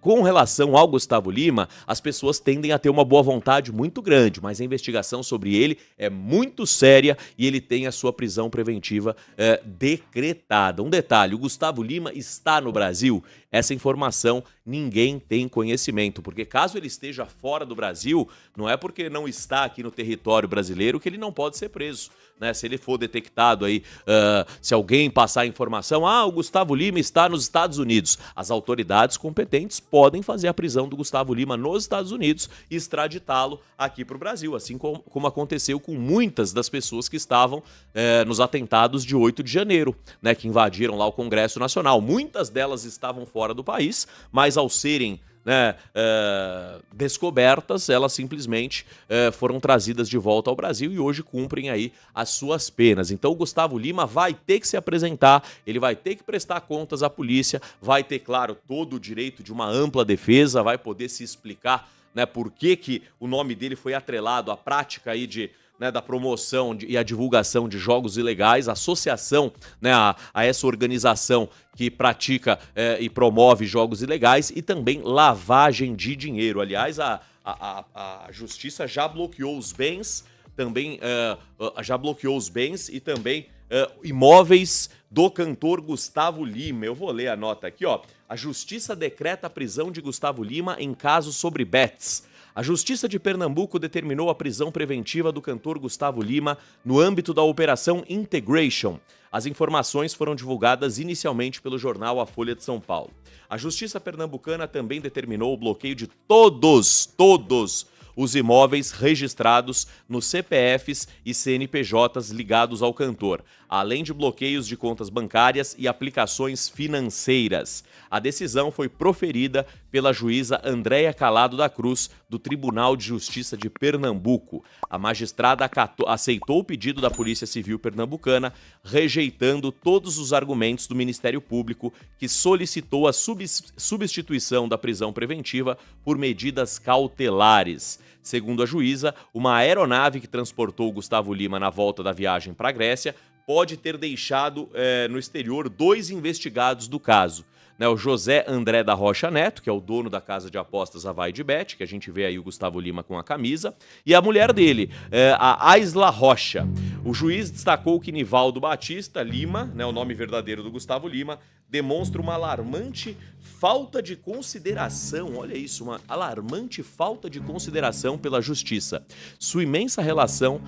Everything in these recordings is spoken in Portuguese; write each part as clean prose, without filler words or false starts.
Com relação ao Gustavo Lima, as pessoas tendem a ter uma boa vontade muito grande, mas a investigação sobre ele é muito séria e ele tem a sua prisão preventiva decretada. Um detalhe, o Gustavo Lima está no Brasil? Essa informação ninguém tem conhecimento, porque caso ele esteja fora do Brasil, não é porque não está aqui no território brasileiro que ele não pode ser preso. Né? Se ele for detectado aí, se alguém passar a informação, o Gustavo Lima está nos Estados Unidos, as autoridades competentes podem fazer a prisão do Gustavo Lima nos Estados Unidos e extraditá-lo aqui para o Brasil, assim como aconteceu com muitas das pessoas que estavam nos atentados de 8 de janeiro, né, que invadiram lá o Congresso Nacional. Muitas delas estavam fora do país, mas ao serem descobertas, elas simplesmente foram trazidas de volta ao Brasil e hoje cumprem aí as suas penas. Então o Gustavo Lima vai ter que se apresentar, ele vai ter que prestar contas à polícia, vai ter, claro, todo o direito de uma ampla defesa, vai poder se explicar, né, por que o nome dele foi atrelado à prática aí da promoção e a divulgação de jogos ilegais, a associação, né, a essa organização que pratica e promove jogos ilegais e também lavagem de dinheiro. Aliás, a Justiça já bloqueou os bens, também e também imóveis do cantor Gustavo Lima. Eu vou ler a nota aqui, ó. A Justiça decreta a prisão de Gustavo Lima em caso sobre bets. A Justiça de Pernambuco determinou a prisão preventiva do cantor Gustavo Lima no âmbito da Operação Integration. As informações foram divulgadas inicialmente pelo jornal A Folha de São Paulo. A Justiça pernambucana também determinou o bloqueio de todos os imóveis registrados nos CPFs e CNPJs ligados ao cantor, além de bloqueios de contas bancárias e aplicações financeiras. A decisão foi proferida pela juíza Andréia Calado da Cruz, do Tribunal de Justiça de Pernambuco. A magistrada aceitou o pedido da Polícia Civil Pernambucana, rejeitando todos os argumentos do Ministério Público, que solicitou a substituição da prisão preventiva por medidas cautelares. Segundo a juíza, uma aeronave que transportou Gustavo Lima na volta da viagem para a Grécia pode ter deixado no exterior 2 investigados do caso. O José André da Rocha Neto, que é o dono da casa de apostas A Vai de Bet, que a gente vê aí o Gustavo Lima com a camisa, e a mulher dele, a Aisla Rocha. O juiz destacou que Nivaldo Batista Lima, o nome verdadeiro do Gustavo Lima, demonstra uma alarmante falta de consideração, olha isso, uma alarmante falta de consideração pela justiça. Sua intensa relação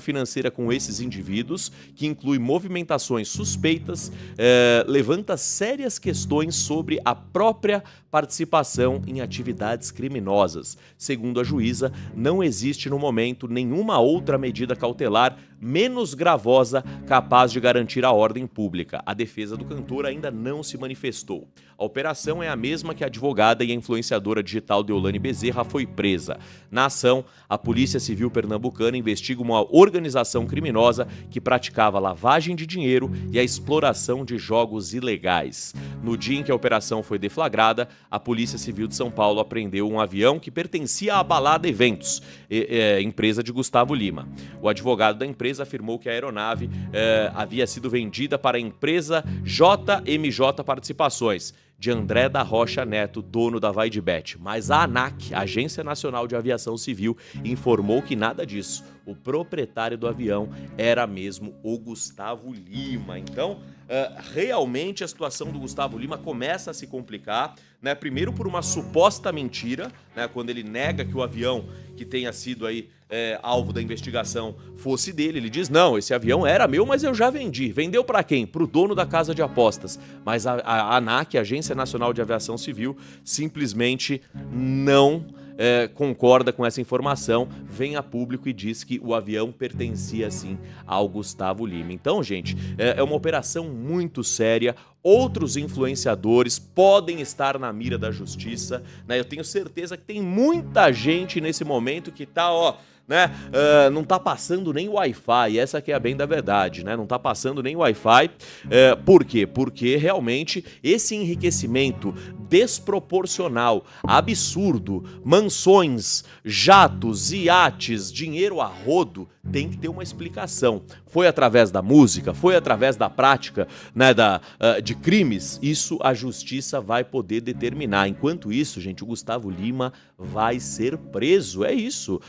financeira com esses indivíduos, que inclui movimentações suspeitas, levanta sérias questões sobre a própria participação em atividades criminosas. Segundo a juíza, não existe no momento nenhuma outra medida cautelar menos gravosa capaz de garantir a ordem pública. A defesa do cantor ainda não se manifestou. A operação é a mesma que a advogada e a influenciadora digital Deolane Bezerra foi presa. Na ação, a Polícia Civil Pernambucana investiga uma organização criminosa que praticava lavagem de dinheiro e a exploração de jogos ilegais. No dia em que a operação foi deflagrada, a Polícia Civil de São Paulo apreendeu um avião que pertencia à Balada Eventos, empresa de Gustavo Lima. O advogado da empresa afirmou que a aeronave havia sido vendida para a empresa JMJ Participações, de André da Rocha Neto, dono da Vai de Bet. Mas a ANAC, Agência Nacional de Aviação Civil, informou que nada disso. O proprietário do avião era mesmo o Gustavo Lima. Então, realmente a situação do Gustavo Lima começa a se complicar, né? Primeiro por uma suposta mentira, né? Quando ele nega que o avião que tenha sido aí alvo da investigação fosse dele. Ele diz, não, esse avião era meu, mas eu já vendi. Vendeu para quem? Para o dono da casa de apostas. Mas a ANAC, a Agência Nacional de Aviação Civil, simplesmente não concorda com essa informação, vem a público e diz que o avião pertencia sim ao Gustavo Lima. Então, gente, é uma operação muito séria. Outros influenciadores podem estar na mira da justiça, né? Eu tenho certeza que tem muita gente nesse momento que tá, né? Não tá passando nem Wi-Fi, essa que é a bem da verdade, né? Não tá passando nem Wi-Fi. Por quê? Porque realmente esse enriquecimento desproporcional, absurdo, mansões, jatos, iates, dinheiro a rodo, tem que ter uma explicação. Foi através da música, foi através da prática, né, de crimes, isso a justiça vai poder determinar. Enquanto isso, gente, o Gustavo Lima vai ser preso, é isso.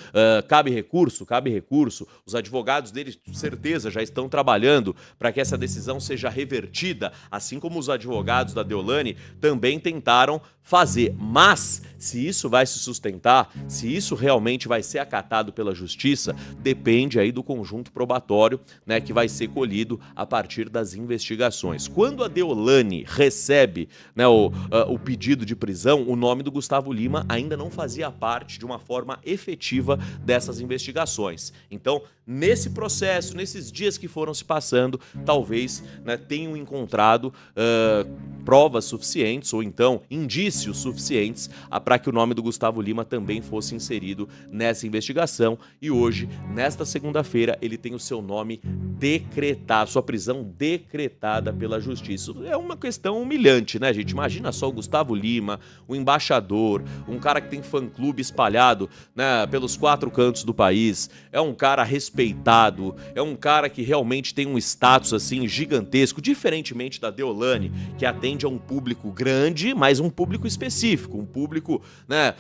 Cabe recurso, cabe recurso. Os advogados dele, com certeza, já estão trabalhando para que essa decisão seja revertida, assim como os advogados da Deolane também tentaram fazer. Mas, se isso vai se sustentar, se isso realmente vai ser acatado pela justiça, depende aí do conjunto probatório, né, que vai ser colhido a partir das investigações. Quando a Deolane recebe, né, o pedido de prisão, o nome do Gustavo Lima ainda não fazia parte de uma forma efetiva dessas investigações. Então, nesse processo, nesses dias que foram se passando, talvez, né, tenham encontrado provas suficientes ou então indícios suficientes para que o nome do Gustavo Lima também fosse inserido nessa investigação. E hoje, nesta segunda-feira, ele tem o seu nome decretado, sua prisão decretada pela justiça. É uma questão humilhante, né, gente? Imagina só o Gustavo Lima, o embaixador, um cara que tem fã-clube espalhado, né, pelos 4 cantos do país, é um cara respeitado, é um cara que realmente tem um status assim gigantesco, diferentemente da Deolane, que atende a um público grande, mas um público específico, um público, né,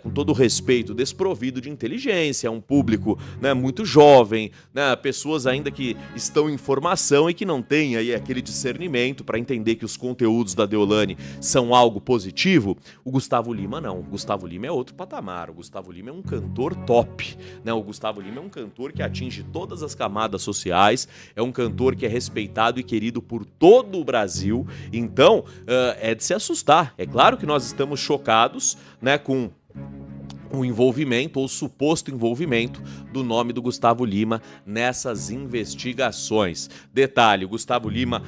com todo o respeito, desprovido de inteligência, um público, né, muito jovem, né, pessoas ainda que estão em formação e que não têm aí aquele discernimento para entender que os conteúdos da Deolane são algo positivo. O Gustavo Lima não, o Gustavo Lima é outro patamar, o Gustavo Lima é um cantor top, né? O Gustavo Lima é um cantor que atinge todas as camadas sociais, é um cantor que é respeitado e querido por todo o Brasil, então é de se assustar. É claro que nós estamos chocados, né, com o envolvimento ou suposto envolvimento do nome do Gustavo Lima nessas investigações. Detalhe, o Gustavo Lima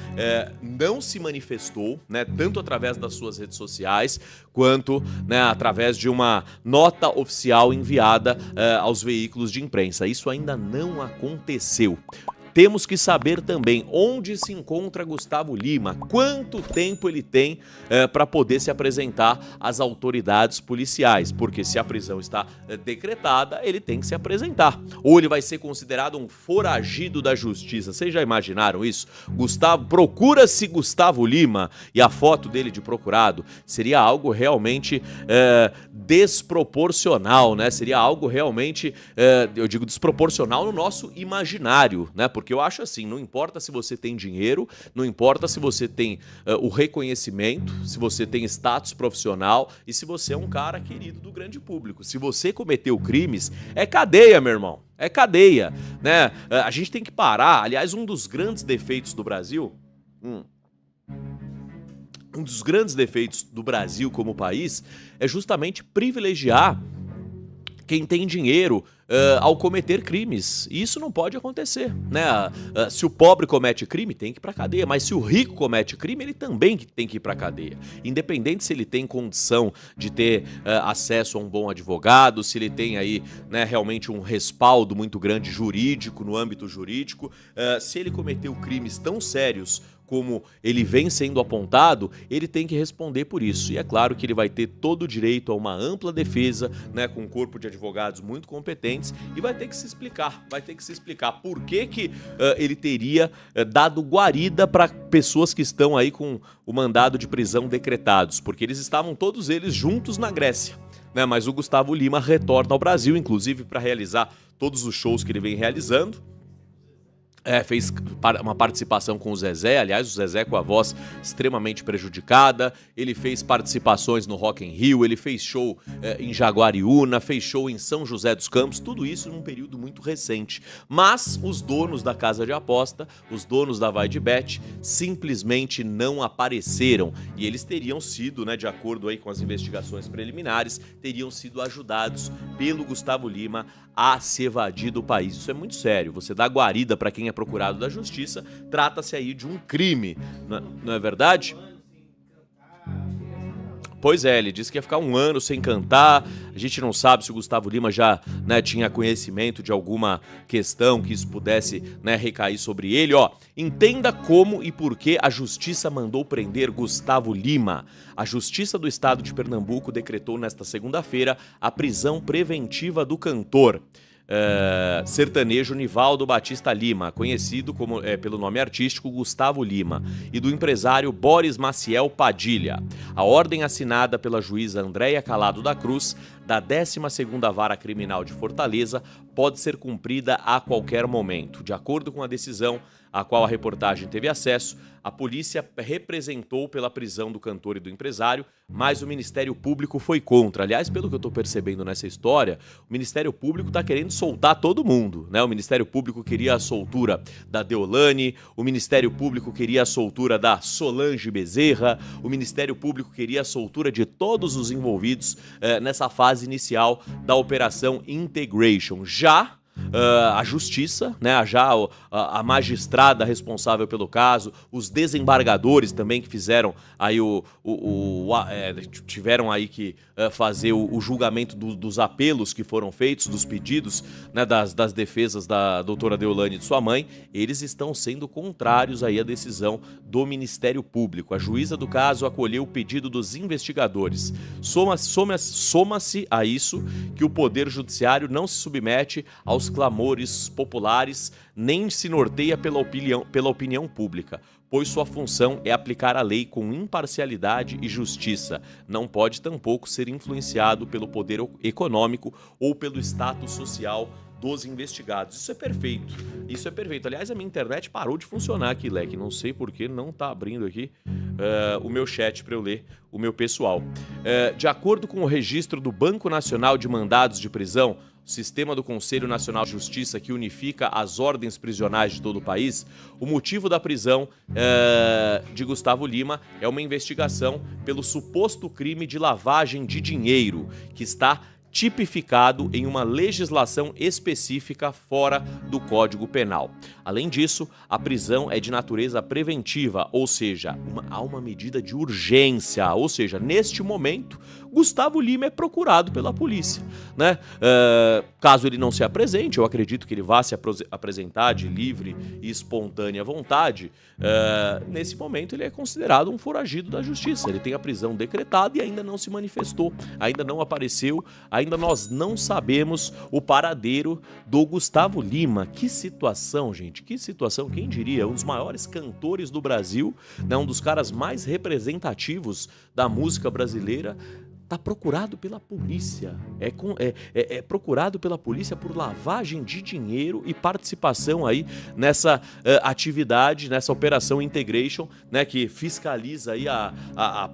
não se manifestou, né, tanto através das suas redes sociais quanto, né, através de uma nota oficial enviada aos veículos de imprensa. Isso ainda não aconteceu. Temos que saber também onde se encontra Gustavo Lima, quanto tempo ele tem para poder se apresentar às autoridades policiais, porque se a prisão está decretada, ele tem que se apresentar. Ou ele vai ser considerado um foragido da justiça. Vocês já imaginaram isso? Procura-se Gustavo Lima e a foto dele de procurado seria algo realmente desproporcional, né? Seria algo realmente, eu digo desproporcional no nosso imaginário, né? Porque eu acho assim, não importa se você tem dinheiro, não importa se você tem o reconhecimento, se você tem status profissional e se você é um cara querido do grande público. Se você cometeu crimes, é cadeia, meu irmão. É cadeia, né? A gente tem que parar. Aliás, um dos grandes defeitos do Brasil... Um dos grandes defeitos do Brasil como país é justamente privilegiar quem tem dinheiro ao cometer crimes. E isso não pode acontecer, né? Se o pobre comete crime, tem que ir pra cadeia, mas se o rico comete crime, ele também tem que ir pra cadeia. Independente se ele tem condição de ter acesso a um bom advogado, se ele tem aí, né, realmente um respaldo muito grande jurídico, no âmbito jurídico, se ele cometeu crimes tão sérios como ele vem sendo apontado, ele tem que responder por isso. E é claro que ele vai ter todo o direito a uma ampla defesa, né, com um corpo de advogados muito competentes, e vai ter que se explicar por que ele teria dado guarida para pessoas que estão aí com o mandado de prisão decretados, porque eles estavam todos eles juntos na Grécia, né? Mas o Gustavo Lima retorna ao Brasil, inclusive para realizar todos os shows que ele vem realizando. Fez uma participação com o Zezé, aliás, o Zezé com a voz extremamente prejudicada, ele fez participações no Rock in Rio, ele fez show em Jaguariúna, fez show em São José dos Campos, tudo isso num período muito recente. Mas os donos da casa de aposta, os donos da Vai de Bet, simplesmente não apareceram, e eles teriam sido, né, de acordo aí com as investigações preliminares, teriam sido ajudados pelo Gustavo Lima a se evadir do país. Isso é muito sério. Você dá guarida para quem é procurado da justiça, trata-se aí de um crime, não é verdade? Pois é, ele disse que ia ficar um ano sem cantar. A gente não sabe se o Gustavo Lima já, né, tinha conhecimento de alguma questão que isso pudesse, né, recair sobre ele. Ó, entenda como e por que a justiça mandou prender Gustavo Lima. A Justiça do Estado de Pernambuco decretou nesta segunda-feira a prisão preventiva do cantor sertanejo Nivaldo Batista Lima, conhecido pelo nome artístico Gustavo Lima, e do empresário Boris Maciel Padilha. A ordem assinada pela juíza Andréia Calado da Cruz, da 12ª Vara Criminal de Fortaleza, pode ser cumprida a qualquer momento. De acordo com a decisão a qual a reportagem teve acesso, a polícia representou pela prisão do cantor e do empresário, mas o Ministério Público foi contra. Aliás, pelo que eu estou percebendo nessa história, o Ministério Público está querendo soltar todo mundo, né? O Ministério Público queria a soltura da Deolane, o Ministério Público queria a soltura da Solange Bezerra, o Ministério Público queria a soltura de todos os envolvidos nessa fase inicial da Operação Integration. Já a justiça, né, a magistrada responsável pelo caso, os desembargadores também que fizeram aí tiveram aí que fazer o julgamento dos apelos que foram feitos, dos pedidos, né, das defesas da doutora Deolane e de sua mãe, eles estão sendo contrários aí à decisão do Ministério Público. A juíza do caso acolheu o pedido dos investigadores. Soma-se a isso que o Poder Judiciário não se submete aos clamores populares, nem se norteia pela opinião pública, pois sua função é aplicar a lei com imparcialidade e justiça. Não pode tampouco ser influenciado pelo poder econômico ou pelo status social dos investigados. Isso é perfeito. Isso é perfeito. Aliás, a minha internet parou de funcionar aqui, Leque. Não sei por que não está abrindo aqui o meu chat para eu ler o meu pessoal. De acordo com o registro do Banco Nacional de Mandados de Prisão, sistema do Conselho Nacional de Justiça que unifica as ordens prisionais de todo o país, o motivo da prisão de Gustavo Lima é uma investigação pelo suposto crime de lavagem de dinheiro, que está tipificado em uma legislação específica fora do Código Penal. Além disso, a prisão é de natureza preventiva, ou seja, há uma medida de urgência, ou seja, neste momento, Gustavo Lima é procurado pela polícia, né? Caso ele não se apresente, eu acredito que ele vá se apresentar de livre e espontânea vontade, nesse momento ele é considerado um foragido da justiça. Ele tem a prisão decretada e ainda não se manifestou, ainda não apareceu, ainda nós não sabemos o paradeiro do Gustavo Lima. Que situação, gente, que situação, quem diria? Um dos maiores cantores do Brasil, né, um dos caras mais representativos da música brasileira, está procurado pela polícia, é procurado pela polícia por lavagem de dinheiro e participação aí nessa atividade, nessa Operação Integration, né, que fiscaliza aí a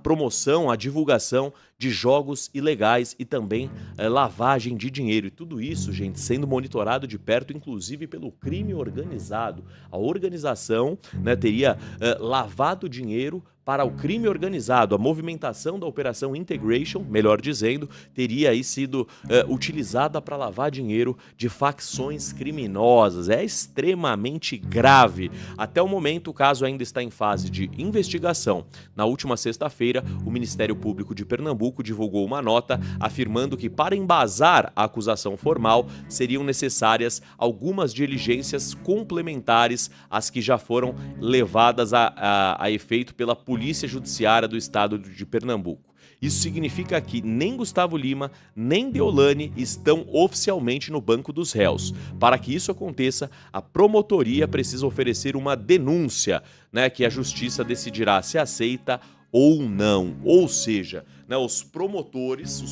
promoção, a divulgação de jogos ilegais e também lavagem de dinheiro. E tudo isso, gente, sendo monitorado de perto, inclusive pelo crime organizado. A organização, né, teria lavado dinheiro para o crime organizado. A movimentação da Operação Integration, melhor dizendo, teria aí sido utilizada para lavar dinheiro de facções criminosas. É extremamente grave. Até o momento, o caso ainda está em fase de investigação. Na última sexta-feira, o Ministério Público de Pernambuco divulgou uma nota afirmando que, para embasar a acusação formal, seriam necessárias algumas diligências complementares às que já foram levadas a efeito pela Polícia Judiciária do Estado de Pernambuco. Isso significa que nem Gustavo Lima, nem Deolane estão oficialmente no banco dos réus. Para que isso aconteça, a promotoria precisa oferecer uma denúncia, né, que a justiça decidirá se aceita ou não. Ou seja, né, os promotores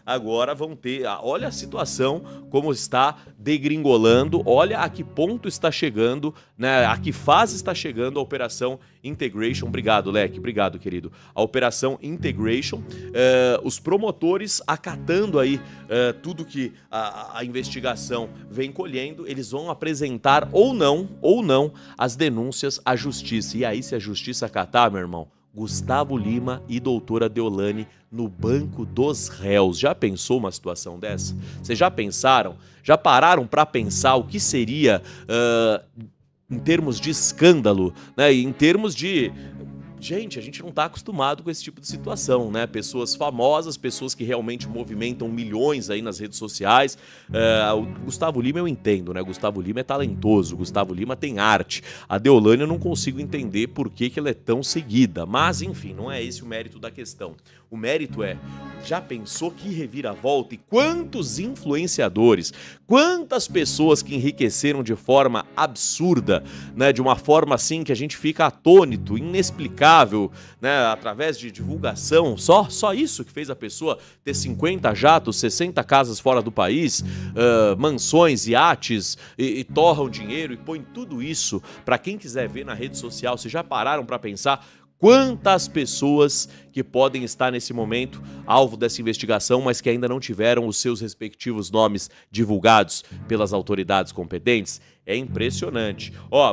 agora vão ter... Olha a situação como está degringolando, olha a que ponto está chegando, né, a que fase está chegando a Operação Integration. Obrigado, Leque, obrigado, querido. A Operação Integration, os promotores acatando aí tudo que a investigação vem colhendo, eles vão apresentar ou não as denúncias à justiça. E aí, se a justiça acatar, meu irmão, Gustavo Lima e doutora Deolane no banco dos réus. Já pensou uma situação dessa? Vocês já pensaram? Já pararam para pensar o que seria, em termos de escândalo, né? Em termos de gente, a gente não tá acostumado com esse tipo de situação, né? Pessoas famosas, pessoas que realmente movimentam milhões aí nas redes sociais. O Gustavo Lima eu entendo, né? O Gustavo Lima é talentoso, o Gustavo Lima tem arte. A Deolane eu não consigo entender por que ela é tão seguida. Mas, enfim, não é esse o mérito da questão. O mérito é, já pensou que reviravolta e quantos influenciadores, quantas pessoas que enriqueceram de forma absurda, né? De uma forma assim que a gente fica atônito, inexplicável, né, através de divulgação, só isso que fez a pessoa ter 50 jatos, 60 casas fora do país, mansões, iates, e torram dinheiro e põe tudo isso para quem quiser ver na rede social. Vocês já pararam para pensar quantas pessoas que podem estar nesse momento alvo dessa investigação, mas que ainda não tiveram os seus respectivos nomes divulgados pelas autoridades competentes? É impressionante. Ó,